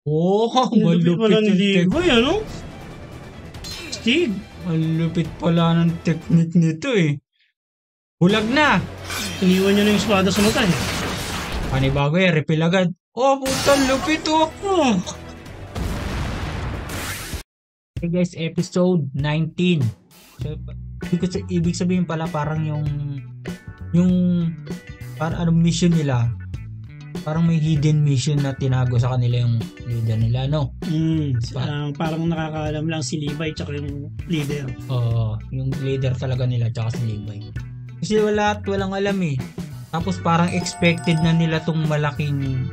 Oh, Lupit pala malupit ni yung Levi, ano? Stig. malupit pala ng technique nito eh. Bulag na! Iniwan niya na yung espada sa mata eh. Panibago eh, refill agad. Oh, putang lupit oh! Oh, Hey guys, episode 19. So, ibig sabihin pala parang yung parang anong mission nila, parang may hidden mission na tinago sa kanila yung leader nila, no? parang nakakaalam lang si Levi tsaka yung leader. Yung leader talaga nila tsaka si Levi. Kasi walang alam eh. Tapos parang expected na nila tong malaking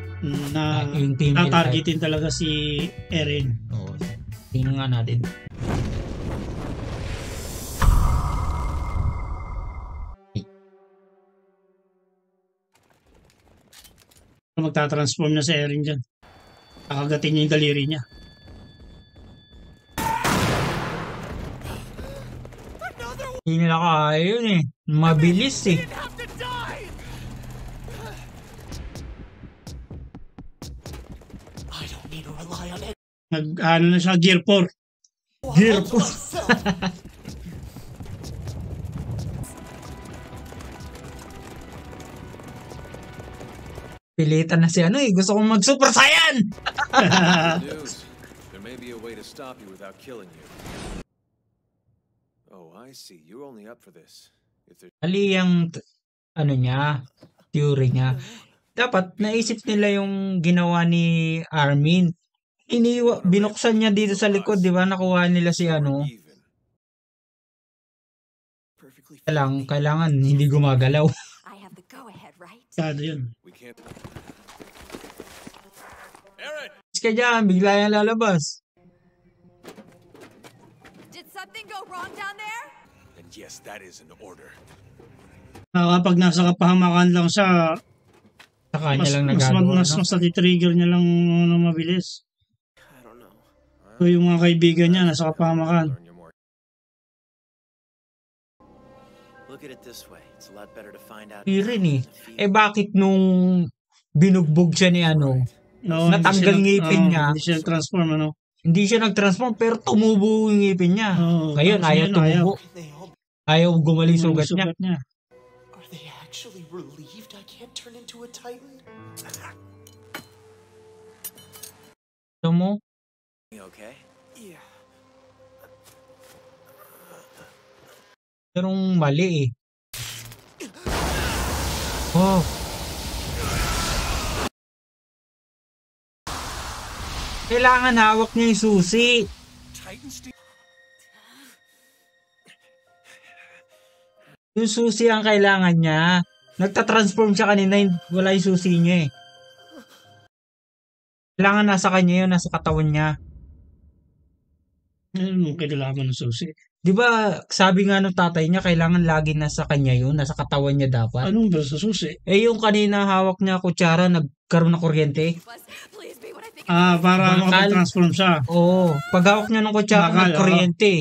Na yung team tatargetin talaga si Eren. Oo. Tingnan nga natin. Magtatransform na si Eren dyan. Kakagatin niya yung daliri niya. Hindi nila kaya yun eh. Mabilis eh. Ano na siya, Gear 4. Gear po. Pilitan na si ano eh. Gusto kong mag-Super Saiyan! News. There may be a way to stop you without killing you. Oh, I see. You're only up for this. If there's Ali yung ano niya, theory niya. Dapat naisip nila yung ginawa ni Armin. Binuksan niya dito sa likod, di ba? Nakuha nila si ano. even. Kailangan hindi gumagalaw. I have the go-ahead, right? Kado yun. We can't. Aaron! Kaya dyan, bigla yung lalabas. Did something go wrong down there? And yes, that is an order. Kapag nasa kapahamakan lang siya, Sa kanya lang nagagawa. mas natitrigger niya lang na mabilis. I don't know. So yung mga kaibigan niya nasa kapahamakan. Learn your more. Look at it this way. It's a lot better to find out. Rin eh. Bakit nung binugbog siya ni ano, No, natanggal ngipin niya. Hindi siya transform, ano? Hindi siya nag-transform pero tumubo yung ngipin niya. Ngayon, ayaw tumubo. Ayaw gumaling sugat niya. Are they actually relieved I can't turn into a Titan? Ito mo? Okay. Yeah. Pero mali eh. Oh. Kailangan hawak niya yung susi. Yung susi ang kailangan niya. Nagtatransform siya kanina, wala yung susi niya eh. Kailangan nasa kanya yun, nasa katawan niya. Ano kailangan ng susi? Di ba sabi nga ng tatay niya, kailangan lagi nasa kanya yun, nasa katawan niya dapat. Anong ba sa susi? Yung kanina hawak niya kutsara, nagkaroon ng kuryente. Please be what I think. Para Bakal. makapag-transform siya. Oo, pag hawak niya ng kutsara, Bakal, nagkuryente.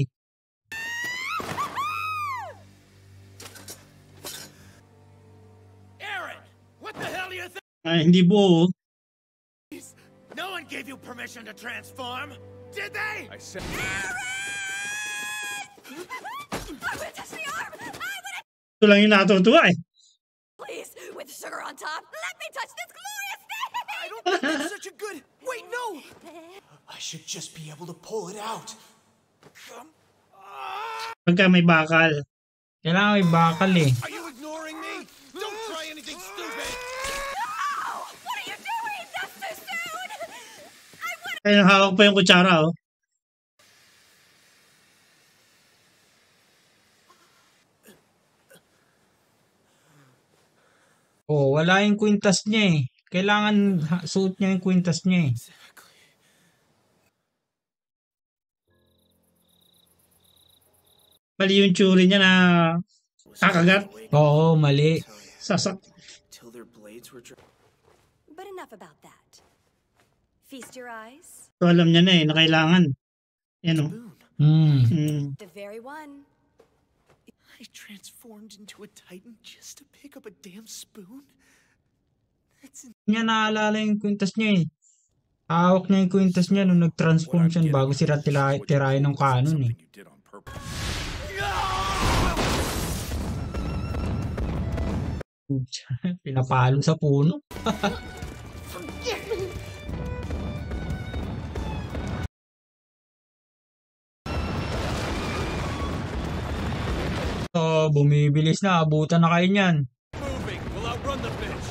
Aaron, what the hell do you think? Hindi buo. No one gave you permission to transform, did they? I said. I would touch the arm. Ito lang yung natutuwa eh. Please, with sugar on top, let me touch this glorious thing. I don't think that's such a good. Wait, no. I should just be able to pull it out. Pagka may bakal. Kailangan may bakal eh. Are you ignoring me? Don't try anything stupid. No! What are you doing? That's too soon. I would. Kaya hawak pa yung kutsara, oh. Oh, wala yung kwintas niya eh. Kailangan suot niya yung kwintas niya eh. Mali yung tsuri niya na kakagat. Oo, mali. Sasak. Till their blades were dry. But enough about that. Feast your eyes. So alam niya na eh, na kailangan. Yan oh. The very one. I transformed into a Titan just to pick up a damn spoon? That's Niya naalala yung kwintas niya eh. Hawak niya yung kwintas niya nung nag-transform siya bago sila tirahin ng kanon eh. You did on purpose. Pinapalo sa puno. Bumibilis na. Abutan na kayo niyan. Moving, we'll outrun the bitch.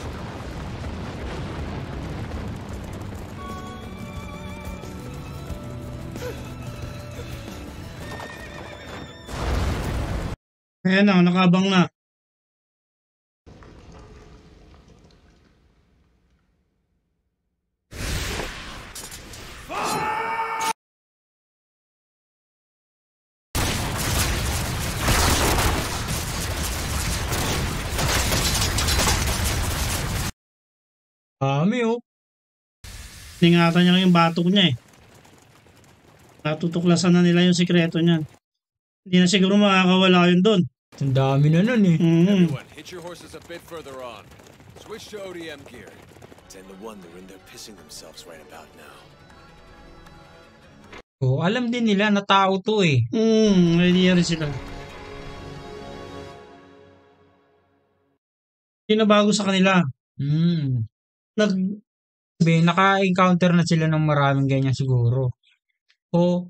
Ayan na, nakabang na. Dami oh. Ingatan niya lang yung batok niya eh. Natutuklasan na nila yung sikreto niyan. Hindi na siguro makakawala yun doon. Ang dami na nun eh. Everyone, hitch your horses a bit further on. Switch to ODM gear. 10 to 1, they're in there pissing themselves right about now. Oh, alam din nila na tao to eh. May idea rin sila. Hindi na bago sa kanila. Naka-encounter na sila ng maraming ganyan siguro. O,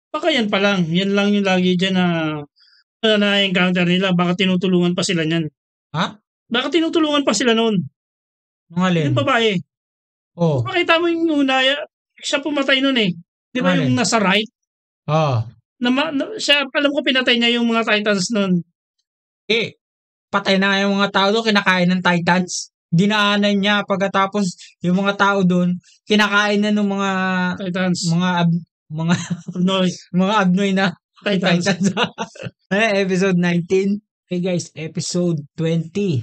Baka yan pa lang. Yan lang yung lagi dyan na na-encounter nila. Baka tinutulungan pa sila niyan. ha? Baka tinutulungan pa sila noon. Nung alin? Yung babae. Oh, Makita mo yung una, siya pumatay noon eh. Di ba Alin? yung nasa right? ah. Siya, alam ko pinatay niya yung mga Titans noon. Eh, patay na nga yung mga tao doon, kinakain ng Titans. Dinaanan niya pagkatapos yung mga tao doon, kinakain na ng mga Titans. mga Noy. mga abnoy na Titans. Titans. Episode 19. Hey guys, episode 20.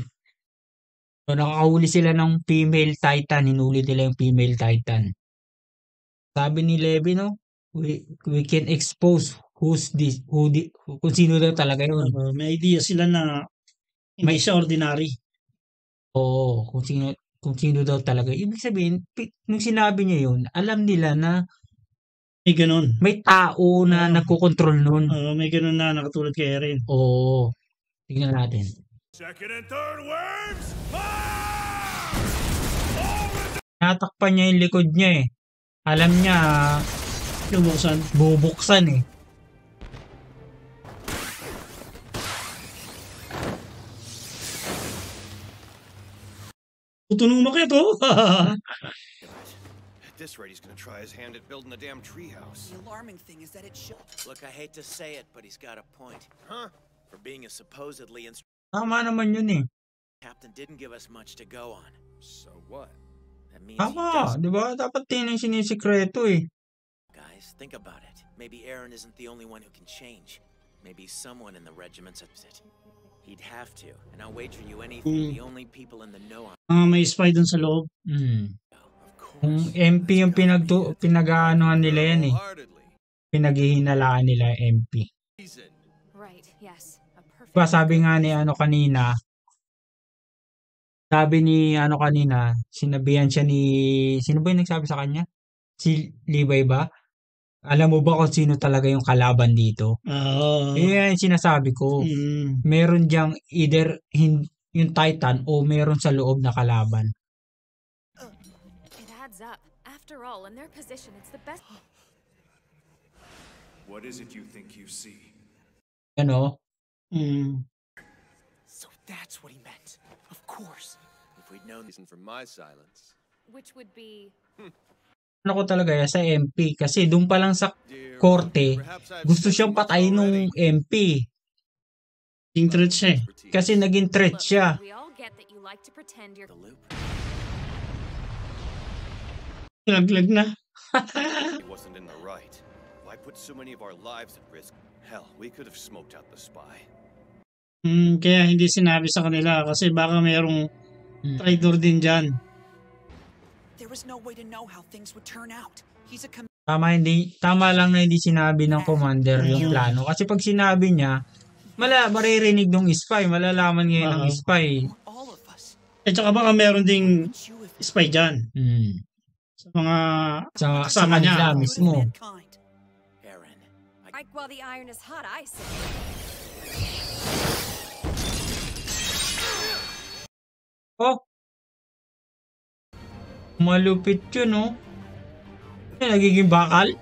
So, nakakahuli sila ng female Titan. Hinuli nila yung female Titan. Sabi ni Levi, no? We can expose kung sino daw talaga yun. May idea sila na hindi siya ordinary. Oo, kung sino daw talaga. Ibig sabihin, nung sinabi niya yun, alam nila na May ganun. may tao na nagkokontrol nun. May ganun na nakatulad kay Erin. Oo. Tingnan natin. Second and third waves! Fire! Natakpan niya yung likod niya eh. Alam niya, Lumuksan. bubuksan eh. Tutunong umakyat oh. At this rate, he's gonna try his hand at building a damn treehouse. The alarming thing is that it should. Look, I hate to say it, but he's got a point. Huh? For being a supposedly Tama naman yun eh. captain didn't give us much to go on. So what? That means he Tama, doesn't. di ba? Dapat din yung sinisikreto eh. Guys, think about it. Maybe Aaron isn't the only one who can change. Maybe someone in the regiment's upset. He'd have to, and I'll wager you anything. The only people in the know on May spy dun sa loob. Of Kung course. MP yung pinag-aanohan nila yan eh. Wholeheartedly. Pinaghihinalaan nila yung MP. Reason. Right, yes. A perfect. Diba sabi nga ni kanina, sinabihan siya ni, sino ba yung nagsabi sa kanya? Si Levi ba? Alam mo ba kung sino talaga yung kalaban dito? Yan yung sinasabi ko. Meron diyang either yung Titan o meron sa loob na kalaban. It adds up. After all, in their position, it's the best. What is it you think you see? Ano? So that's what he meant. Of course. If we'd known Reason for my silence. Which would be. Ano ko talaga yan sa MP kasi doon pa lang sa Dear, korte, perhaps I've gusto said siyang too much patayin nung already. MP King threat siya eh. kasi naging threat Look, siya. we all get that you like to pretend you're. the loop. Laglag na. He wasn't in the right. Why put so many of our lives at risk? Hell, we could have smoked out the spy. Kaya hindi sinabi sa kanila kasi baka mayroong traitor din dyan. There was no way to know how things would turn out. He's a Tama lang na hindi sinabi ng commander yung plano kasi pag sinabi niya, maririnig ng spy, malalaman ngayon ng spy. all of us. At saka baka meron ding You if spy dyan. sa mga sa kasama niya. kanila mismo. Aaron, Strike while the iron is hot, I say. Oh! Malupit yun, oh. Yan, nagiging bakal.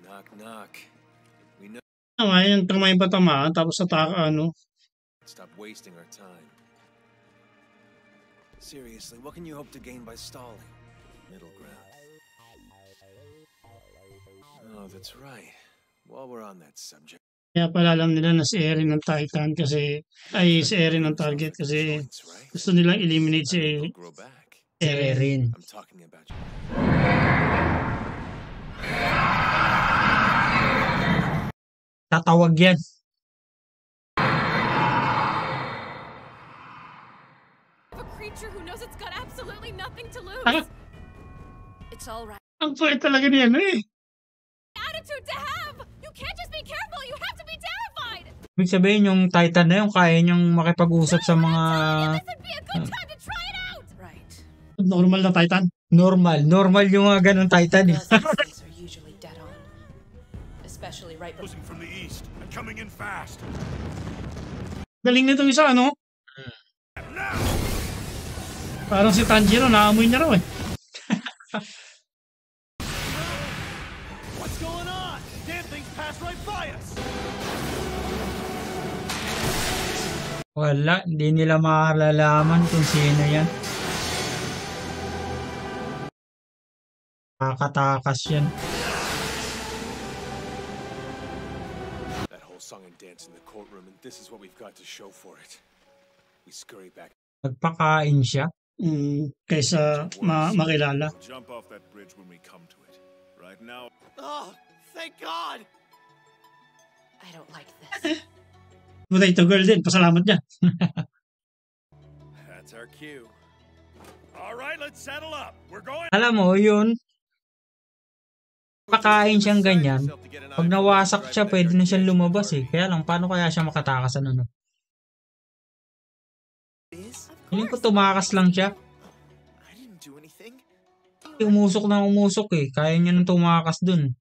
Knock, knock. We know. Yung kamay pa tamaan, tapos ano. Stop wasting our time. Seriously, what can you hope to gain by stalling? Middle ground. Oh, that's right. While we're on that subject. Kaya pala alam nila na si Eren ng Titan kasi, ay si Eren ng target kasi gusto nilang eliminate si It'll grow back. Eren. Rin. I'm talking about you. Tatawag yan. A creature who knows it's got absolutely nothing to lose. Ah, It's all right. ang kulit talaga niya, eh. Attitude to have. You can't just be careful. You have to be terrified. Ibig sabihin yung Titan na yun, kaya niyang makipag-usap sa mga This would be a good time to try it out. Right. Normal na Titan. normal. Normal yung mga ganun Titan. Eh. Those are usually dead on. Especially right before. Closing from the east and coming in fast. Galing nitong isa, ano? Now! Parang si Tanjiro, naamoy niya raw eh. What's going on? Damn things pass right by us. Wala, hindi nila malalaman kung sino yan. Kakatakas yan. That whole song and dance in the courtroom, and this is what we've got to show for it. We scurry back. Nagpakain siya. Kaysa makilala. We'll jump off that bridge when we come to it. Right now. Oh, thank God! I don't like this. Potato Girl din, pasalamat niya. That's our cue. All right, let's settle up. We're going. Alam mo, yun. Pakain siyang ganyan. Pag nawasak siya, pwede na siyang lumabas eh. Kaya lang, paano kaya siya makatakas ano? Hindi ko tumakas lang siya. I didn't do anything. Umusok na umusok eh. Kaya niya nang tumakas dun.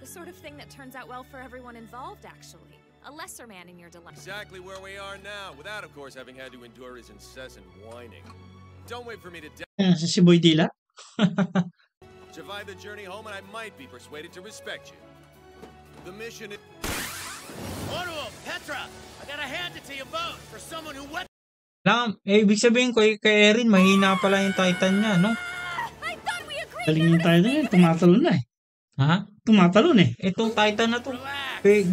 The sort of thing that turns out well for everyone involved, actually. A lesser man in your dilemma. Exactly where we are now, without, of course, having had to endure his incessant whining. Don't wait for me to Si Boy Dila. survive the journey home, and I might be persuaded to respect you. The mission is. Oruo, Petra, I gotta hand it to you both for someone who went. Lang, ibig sabihin ko, kay Erin, mahina pala yung Titan niya, no? I thought we agreed. Galing yung Titan eh, tumatalon na eh. Ha? Tumatalon eh. Itong Titan na to,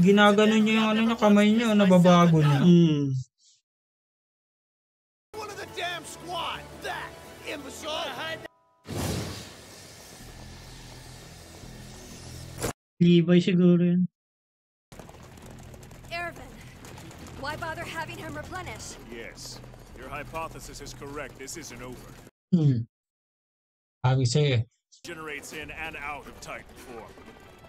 ginagano niya yung ano niya, kamay niya, nababago niya. One of the damn squad. That imbecile. Libay siguro yun. Ervin, why bother having him replenish? Yes, your hypothesis is correct. This isn't over. Sabi sa'yo, Generates in and out of Titan form.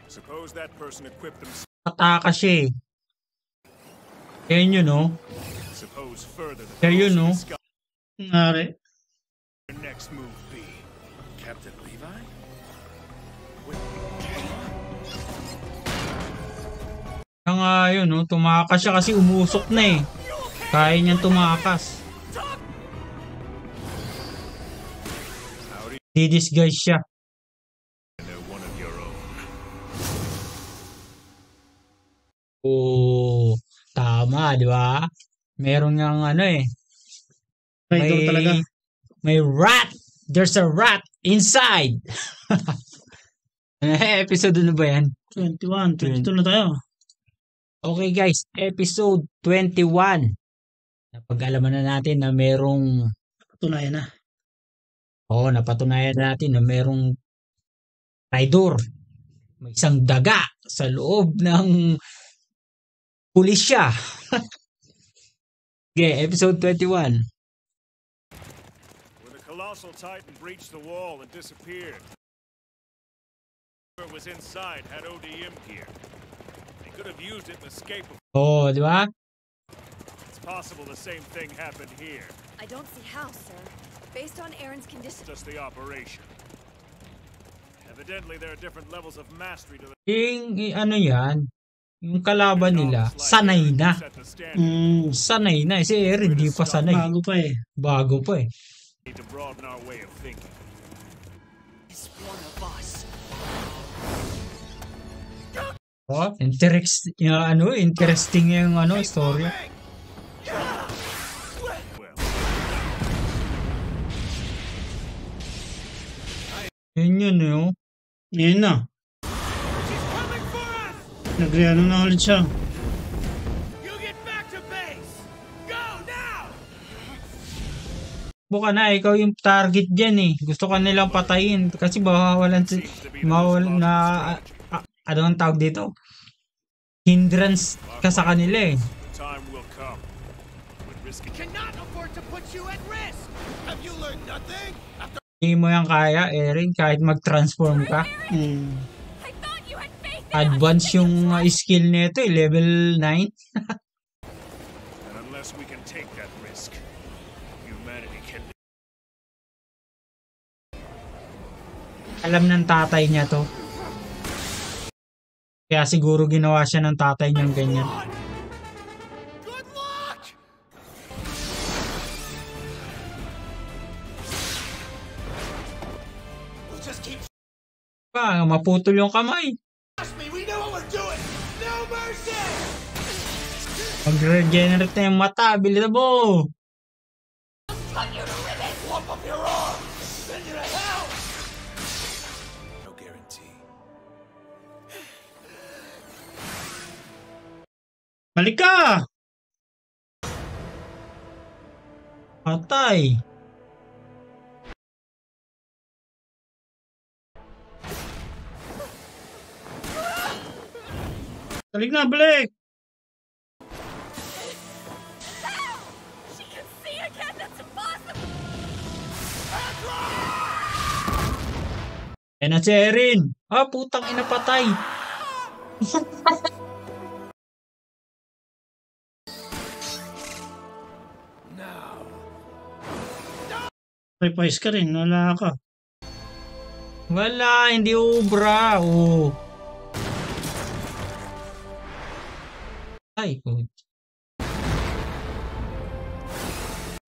Suppose that person equipped themselves. kataka siya eh. Kaya yun, no? Suppose further. the Kaya yun, no? sky. Ngari. Your next move be Captain Levi? Kaya nga yun, no? Tumakas siya kasi umusok na eh. Kaya niyang tumakas. Di-disguise siya. They're one of your own. Oo, tama, di ba? Meron niyang ano eh. Traitor talaga. May rat! There's a rat inside! Episode ano ba yan? 21, 22 na tayo. Okay guys, episode 21. Napag-alaman na natin na merong Tunayan na. napatunayan natin na merong traitor. May isang daga sa loob ng pulisya. Okay, episode 21. When the colossal Titan breached the wall and disappeared, whoever was inside had ODM gear. They could have used it in escape. Oh, di ba? possible the same thing happened here. I don't see how, sir. Based on Aaron's condition. Just the operation. Evidently, there are different levels of mastery to the Ano yan? Yung kalaban nila, sanay na. Sanay na. Si Aaron, hindi pa sanay. Bago pa eh. Bago pa eh. need to broaden our way of thinking. Is one of us. Oh, interesting yung story. Yun. Yan na. Nagreano na ulit siya. You get back to base. Go now. Buka na, ikaw yung target dyan eh. Gusto ka nilang patayin kasi mawawalan na ano ang tawag dito? Hindrance ka sa kanila eh. Time will come. When risking Cannot afford to put you at risk. Have you learned nothing? Hindi mo yan kaya, Erin, kahit mag-transform ka. I thought you had faith in us. Advance yung skill nito eh, level 9. and unless we can take that risk, humanity can Alam ng tatay niya to. Kaya siguro ginawa siya ng tatay niyang ganyan. Good luck. We'll just keep. Maputol yung kamay. Trust me, we know what we're doing. No mercy. Mag-regenerate na yung mata, bilis mo. Cut you to ribbons. Lump up your arm. Send you to hell. No guarantee. Balik ka! Patay. Balik na, balik! She can see again. That's impossible. Yan na si Erin. Putang ina, patay. Pipais ka rin, wala ka. Wala, hindi ubra. Oh. Ay, coach.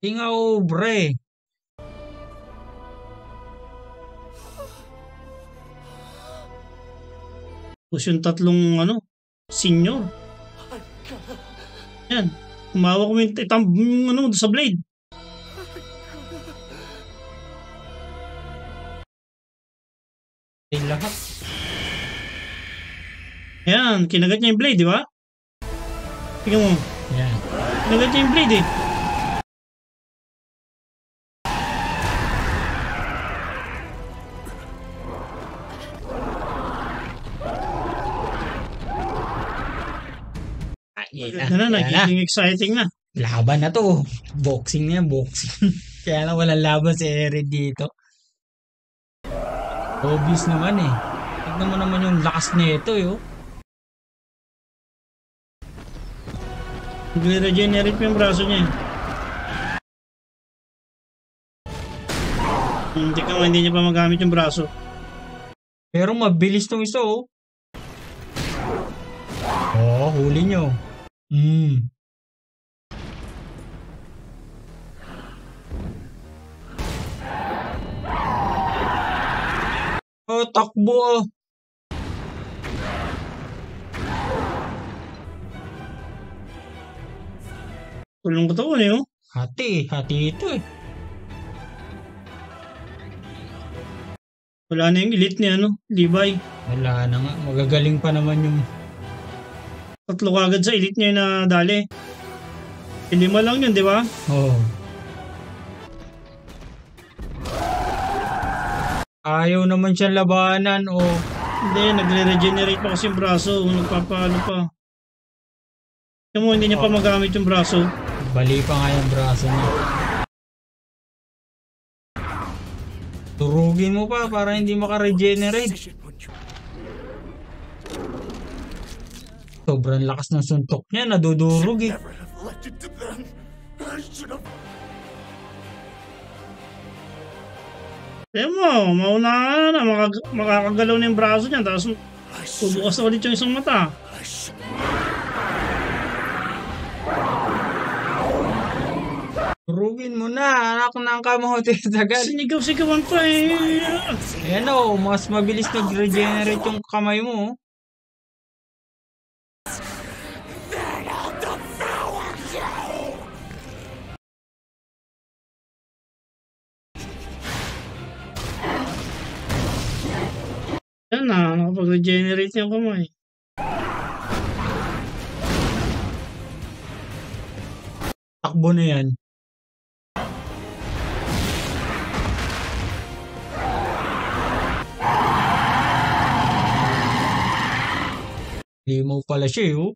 Hindi nga ubra eh. Tapos yung tatlong senior. Yan. Humawak mo yung sa blade. Ay, lahat. Yan, kinagat niya yung blade, di ba? Tingnan mo. Yan. Kinagat niya yung blade eh. Yan Na, na. nagiging exciting na. Laban na to. Boxing na yan, boxing. Kaya lang walang laban si Erin dito. Obvious naman eh. Tignan mo naman yung lakas nito yo. Nagre-regenerate pa yung braso niya. Hindi niya pa magamit yung braso. Pero mabilis tong isa oh. Oh, huli nyo. Oh, takbo oh. Tulong katawan eh oh. Hati ito eh. Wala na yung elite ni Levi. Wala na nga, magagaling pa naman yung... Tatlo kagad sa elite niya na dali. 5 lang yun, di ba? Oh. Ayaw naman siyang labanan oh. Hindi, nagre-regenerate pa kasi yung braso. Nagpapaano pa. Kaya mo, hindi niya pa magamit yung braso. Bali pa nga yung braso niya. Turugin mo pa para hindi maka-regenerate. Sobrang lakas ng suntok niya, nadudurog eh. Never have left it to them. Tignan mo, mauna na, makakagalaw na yung braso niya, tapos bubukas na ulit yung isang mata. Rugin mo na, anak ng kamote tagal. Sinigaw-sigawan pa eh. Ayan o, mas mabilis nag-regenerate yung kamay mo. Yan na, nakapag-regenerate yung kamay. Takbo na yan. Limaw pala siya oh.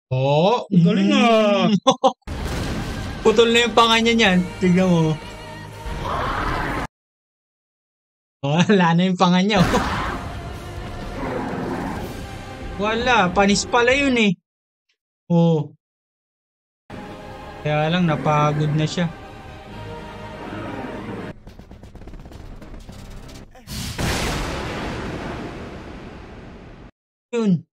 Oh, galing ah. Putol na yung panga niya niyan. Tignan mo. Oh, wala na yung panga niya. Oh. Wala, panis pala yun eh. Oh. Kaya lang napagod na siya. Yun.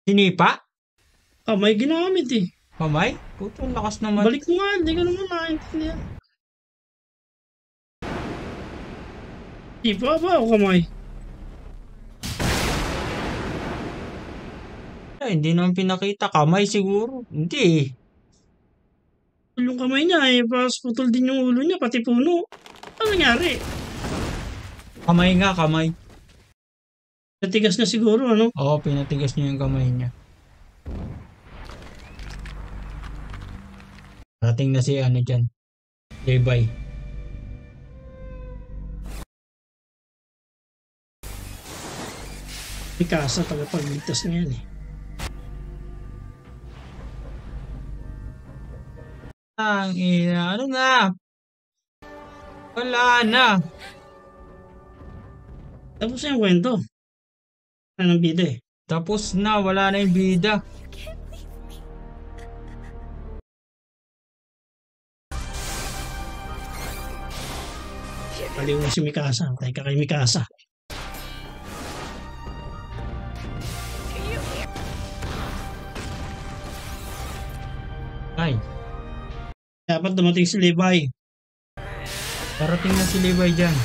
Sinipa? Kamay ginamit eh. Kamay? Puto, lakas naman. Balik mo nga, hindi ko naman nakaintindihan. Sipa ba o kamay? Ay, hindi naman pinakita. Kamay siguro. Hindi eh. Yung kamay niya eh, pas putol din yung ulo niya, pati puno. Ano nangyari? Kamay nga, kamay. Natigas na siguro, ano? Oo, pinatigas niya yung kamay niya. Rating na si ano dyan. Levi. Mikasa tagapagligtas na yan eh. Ang ina, ano na? Wala na. Tapos na yung kwento. Anong bida eh. Tapos na, wala na yung bida. Paliw na si Mikasa. Tayo ka kay Mikasa. Ay, Dapat dumating si Levi. darating na si Levi dyan.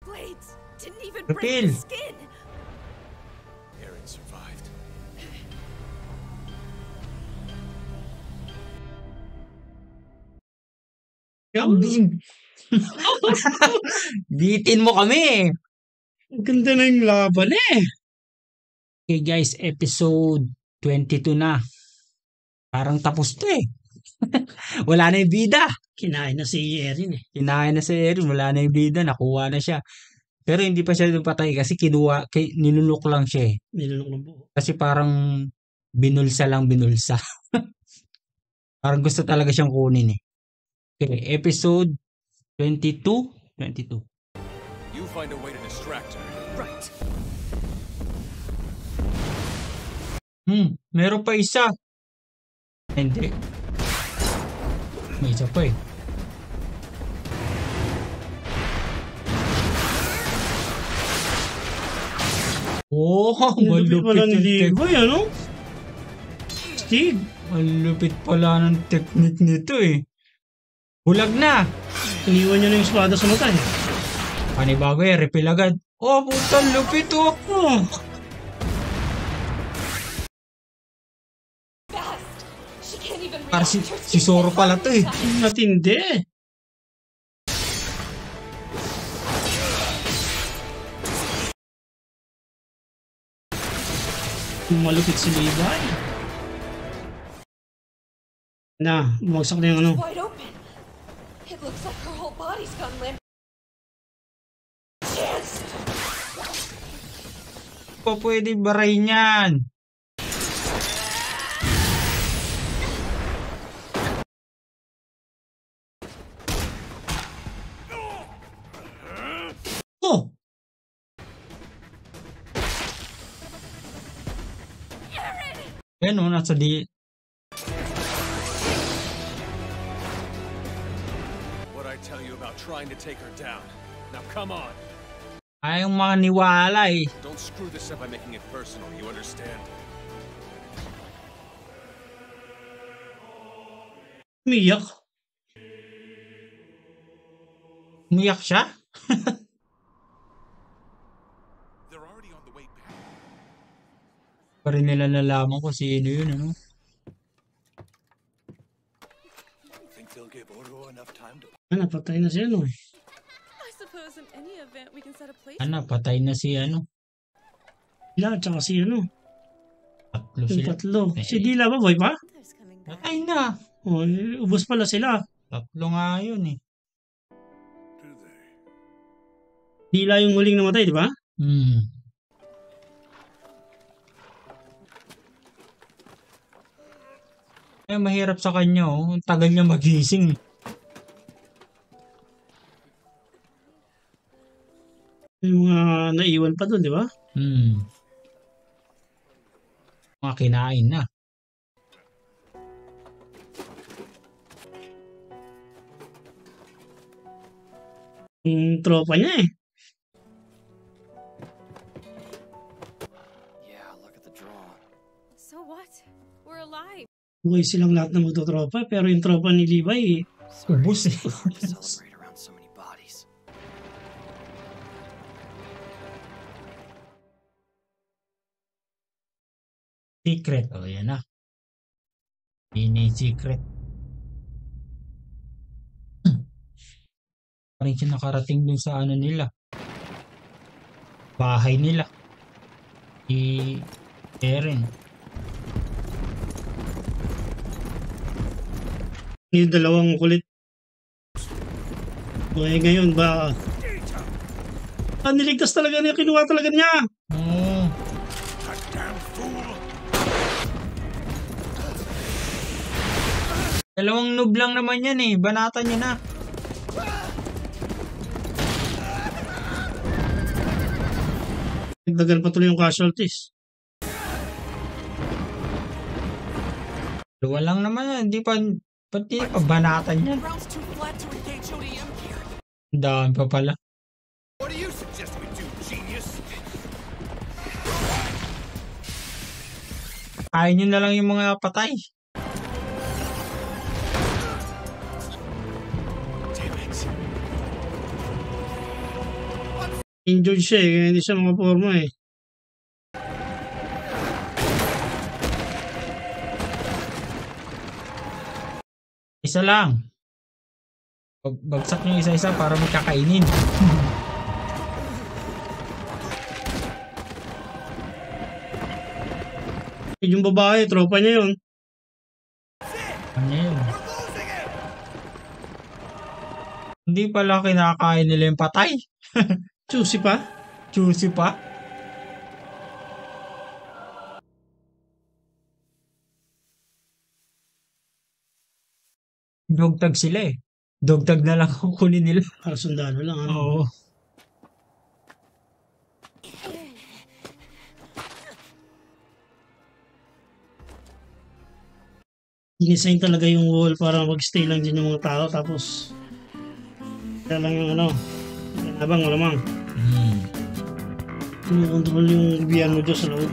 Blades didn't even Repeal. break the skin. Aaron survived. Kambing. Bitin mo kami. Ang ganda na yung laban eh. Okay guys, episode 22 na. Parang tapos to eh. Wala na yung bida. Kinain na si Erin eh. Kinain na si Erin, wala na yung bida, nakuha na siya. Pero hindi pa siya patay kasi nilunok lang siya eh. Nilunok ng buo. Kasi parang binulsa. Parang gusto talaga siyang kunin eh. Okay, episode 22. You find a way to distract her. Right. Meron pa isa. Hindi. May isa pa eh. Oh, Malupit pala ni malupit yung Levi, ano? Stig. malupit pala ng technique nito eh. Bulag na. Iniwan niya na yung espada sa mata eh. Panibago eh, refill agad. Oh, putang lupit oh. Fast! She can't even Para react. si Zoro pala to eh. Matindi. Malupit si Levi. Na, bumagsak na yung ano. Wide open. It looks like her whole body's gone limp. Yes! Pa pwede baray niyan. Ayan o, nasa di... What I tell you about trying to take her down. Now come on. Ayaw maniwala eh. Don't screw this up by making it personal, you understand? Umiyak. Umiyak siya? They're already on the way back. Pa rin nila nalaman ko sino yun, ano? Think they'll give Oro enough time to... Napatay na siya, no? I suppose in any event we can set a place. Ano, patay na si ano? Dila, tsaka si ano? Tatlo Yung sila. tatlo. Eh. Si Dila ba, boy pa? There's coming back. Patay na. O, ubos pala sila. Tatlo nga yun eh. Do they? Dila yung huling namatay, di ba? Eh, mahirap sa kanya oh. Ang tagal niya magising. Yung mga naiwan pa doon, di ba? Mga kinain na. Yung tropa niya eh. Yeah, look at the draw. So what? We're alive. Buhay silang lahat ng magtotropa, pero yung tropa ni Levi, Ubus eh. Hard to celebrate around so many bodies. Secret. O, yan na. Ini secret. Parang siya nakarating dun sa ano nila. Bahay nila. Si Eren. yung dalawang kulit. Buhay ngayon ba? Niligtas talaga niya, kinuha talaga niya. Goddamn fool! Dalawang noob lang naman yan eh. Banatan niya na. Nagdagan pa tuloy yung casualties. Dalawa lang naman yan. Hindi pa, pati pa banatan yan. Ground's too flat to engage ODM gear. Ang dami pa pala. What do you suggest we do, genius? Kain nyo na lang yung mga patay. Damn it. Injured siya eh, kaya hindi siya makaporma eh. Isa lang. Bagsak nyo isa-isa para may kakainin. Yung babae, tropa niya yun. Ano yun? Hindi pala kinakain nila yung patay. Juicy pa. Juicy pa. Dogtag sila eh. Dogtag na lang ang kunin nila. Para sundalo lang. Ano? Oo. Dinisign talaga yung wall para mag-stay lang din yung mga tao. Tapos, kaya lang yung ano, abang malamang. Control yung gobyerno dyan sa loob.